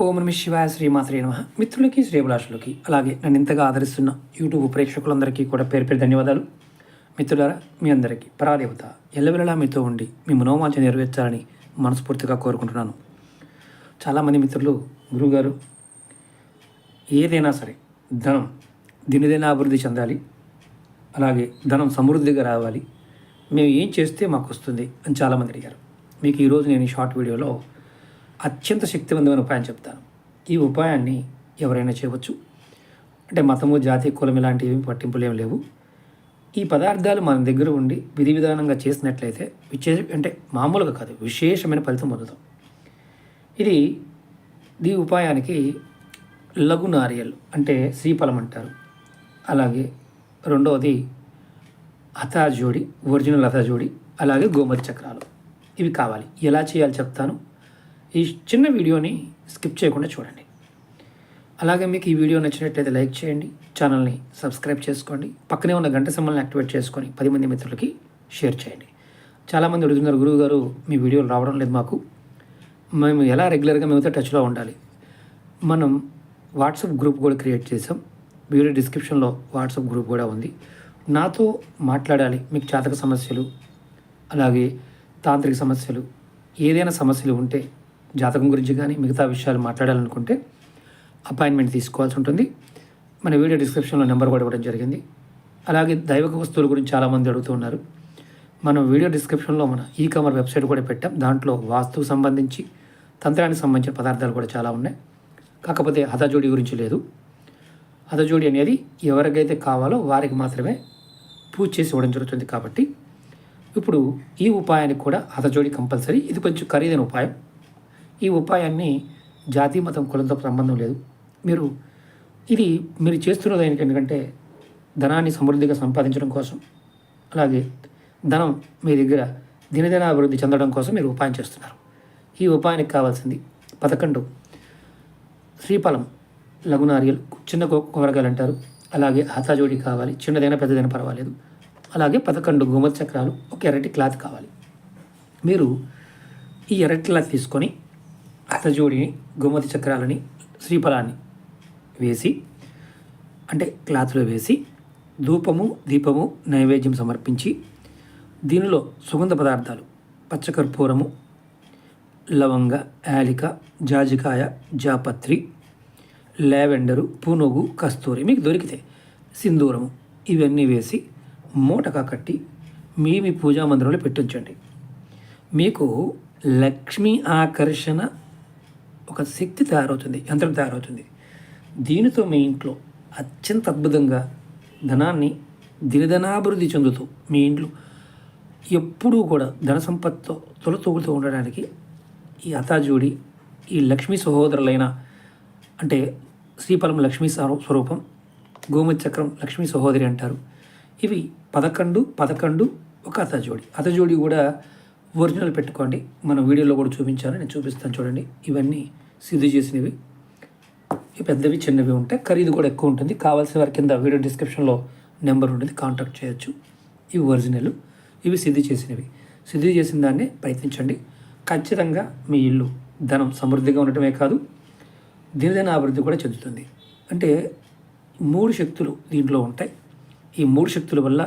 ఓం నమ శివాయ శ్రీమాత్రే నమః. మిత్రులకి శ్రేభిలాషులకి అలాగే నన్ను ఇంతగా ఆదరిస్తున్న యూట్యూబ్ ప్రేక్షకులందరికీ కూడా పేరు పేరు ధన్యవాదాలు. మిత్రులారా, మీ అందరికీ పరాదేవత ఎల్లవెల్లలా మీతో ఉండి మీ మనోవాంఛ నెరవేర్చాలని మనస్ఫూర్తిగా కోరుకుంటున్నాను. చాలామంది మిత్రులు, గురువుగారు, ఏదైనా సరే ధనం దినదిన అభివృద్ధి చెందాలి, అలాగే ధనం సమృద్ధిగా రావాలి, మేము ఏం చేస్తే మాకు వస్తుంది అని చాలామంది అడిగారు. మీకు ఈరోజు నేను ఈ షార్ట్ వీడియోలో అత్యంత శక్తివంతమైన ఉపాయం చెప్తాను. ఈ ఉపాయాన్ని ఎవరైనా చేయవచ్చు. అంటే మతము, జాతి, కులం ఇలాంటివి పట్టింపులు ఏమి లేవు. ఈ పదార్థాలు మన దగ్గర ఉండి విధి విధానంగా చేసినట్లయితే అంటే మామూలుగా కాదు, విశేషమైన ఫలితం పొందుతాం. ఈ ఉపాయానికి లఘు నారియల్ అంటే శ్రీఫలం అంటారు. అలాగే రెండవది హతాజోడి, ఒరిజినల్ హతాజోడి, అలాగే గోమతి చక్రాలు, ఇవి కావాలి. ఎలా చేయాలో చెప్తాను. ఈ చిన్న వీడియోని స్కిప్ చేయకుండా చూడండి. అలాగే మీకు ఈ వీడియో నచ్చినట్లయితే లైక్ చేయండి, ఛానల్ని సబ్స్క్రైబ్ చేసుకోండి, పక్కనే ఉన్న గంట సింబల్ని యాక్టివేట్ చేసుకొని 10 మంది మిత్రులకి షేర్ చేయండి. చాలామంది అడుగుతున్నారు, గురువు గారు మీ వీడియోలు రావడం లేదు మాకు, మేము ఎలా రెగ్యులర్గా మేమైతే టచ్లో ఉండాలి. మనం వాట్సాప్ గ్రూప్ కూడా క్రియేట్ చేసాం. వీడియో డిస్క్రిప్షన్లో వాట్సాప్ గ్రూప్ కూడా ఉంది. నాతో మాట్లాడాలి, మీకు జాతక సమస్యలు అలాగే తాంత్రిక సమస్యలు ఏదైనా సమస్యలు ఉంటే, జాతకం గురించి కానీ మిగతా విషయాలు మాట్లాడాలనుకుంటే అపాయింట్మెంట్ తీసుకోవాల్సి ఉంటుంది. మన వీడియో డిస్క్రిప్షన్లో నెంబర్ కూడా ఇవ్వడం జరిగింది. అలాగే దైవిక వస్తువుల గురించి చాలామంది అడుగుతూ ఉన్నారు. మనం వీడియో డిస్క్రిప్షన్లో మన ఈ-కామర్స్ వెబ్సైట్ కూడా పెట్టాం. దాంట్లో వాస్తుకు సంబంధించి, తంత్రానికి సంబంధించిన పదార్థాలు కూడా చాలా ఉన్నాయి. కాకపోతే హతజోడి గురించి లేదు. హతజోడి అనేది ఎవరికైతే కావాలో వారికి మాత్రమే పూజ చేసి ఇవ్వడం జరుగుతుంది. కాబట్టి ఇప్పుడు ఈ ఉపాయానికి కూడా హతజోడి కంపల్సరీ. ఇది కొంచెం ఖరీదైన ఉపాయం. ఈ ఉపాయాన్ని జాతి, మతం, కులంతో సంబంధం లేదు. మీరు చేస్తున్నది ఎందుకంటే ధనాన్ని సమృద్ధిగా సంపాదించడం కోసం, అలాగే ధనం మీ దగ్గర దినదిన అభివృద్ధి చెందడం కోసం మీరు ఉపాయం చేస్తున్నారు. ఈ ఉపాయానికి కావాల్సింది 11 శ్రీఫలం, లఘునారియల్, చిన్న కూరగాయలు అంటారు. అలాగే హతజోడి కావాలి, చిన్నదైనా పెద్దదైనా పర్వాలేదు. అలాగే 11 గోమతి చక్రాలు, ఒక ఎర్రటి క్లాత్ కావాలి. మీరు ఈ ఎర్రటి క్లాత్ తీసుకొని హతజోడిని, గోమతి చక్రాలని, శ్రీఫలాన్ని వేసి, అంటే క్లాత్లో వేసి ధూపము, దీపము, నైవేద్యం సమర్పించి, దీనిలో సుగంధ పదార్థాలు పచ్చకర్పూరము, లవంగ, యాలిక, జాజికాయ, జాపత్రి, లావెండరు, పునుగు, కస్తూరి, మీకు దొరికితే సింధూరము, ఇవన్నీ వేసి మూటగా కట్టి మీ పూజా మందిరంలో పెట్టించండి. మీకు లక్ష్మీ ఆకర్షణ ఒక శక్తి తయారవుతుంది, యంత్రం తయారవుతుంది. దీనితో మీ ఇంట్లో అత్యంత అద్భుతంగా ధనాన్ని దినదినాభివృద్ధి చెందుతూ మీ ఇంట్లో ఎప్పుడూ కూడా ధన సంపత్తో తొలతూగుతూ ఉండడానికి ఈ హతజోడి, ఈ లక్ష్మీ సహోదరులైన, అంటే శ్రీఫలం లక్ష్మీ స్వరూపం, గోమతి చక్రం లక్ష్మీ సహోదరి అంటారు. ఇవి 11 ఒక హతజోడి. హతజోడి కూడా ఒరిజినల్ పెట్టుకోండి. మన వీడియోలో కూడా చూపించాను, నేను చూపిస్తాను చూడండి. ఇవన్నీ సిద్ధి చేసినవి. ఇవి పెద్దవి, చిన్నవి ఉంటాయి. ఖరీదు కూడా ఎక్కువ ఉంటుంది. కావాల్సిన వారి కింద వీడియో డిస్క్రిప్షన్లో నెంబర్ ఉంటుంది, కాంటాక్ట్ చేయొచ్చు. ఇవి ఒరిజినల్, ఇవి సిద్ధి చేసినవి. సిద్ధి చేసిన దాన్ని ప్రయత్నించండి. ఖచ్చితంగా మీ ఇల్లు ధనం సమృద్ధిగా ఉండటమే కాదు, దినదిన అభివృద్ధి కూడా చెందుతుంది. అంటే 3 శక్తులు దీంట్లో ఉంటాయి. ఈ 3 శక్తుల వల్ల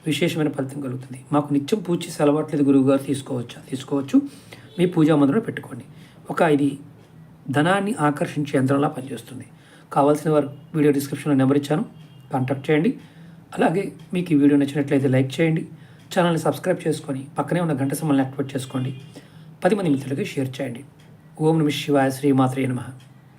విశేషమైన ఫలితం కలుగుతుంది. మాకు నిత్యం పూజ చేసే అలవాట్లేదు గురువుగారు, తీసుకోవచ్చు. మీ పూజా మందిరంలో పెట్టుకోండి. ఇది ధనాన్ని ఆకర్షించే యంత్రంలా పనిచేస్తుంది. కావాల్సిన వారు వీడియో డిస్క్రిప్షన్లో నెంబర్ ఇచ్చాను, కాంటాక్ట్ చేయండి. అలాగే మీకు ఈ వీడియో నచ్చినట్లయితే లైక్ చేయండి, ఛానల్ని సబ్స్క్రైబ్ చేసుకొని పక్కనే ఉన్న గంట సింబల్ని యాక్టివేట్ చేసుకోండి. 10 మంది మిత్రులకి షేర్ చేయండి. ఓం నమ శివాయ శ్రీమాత్రే నమః.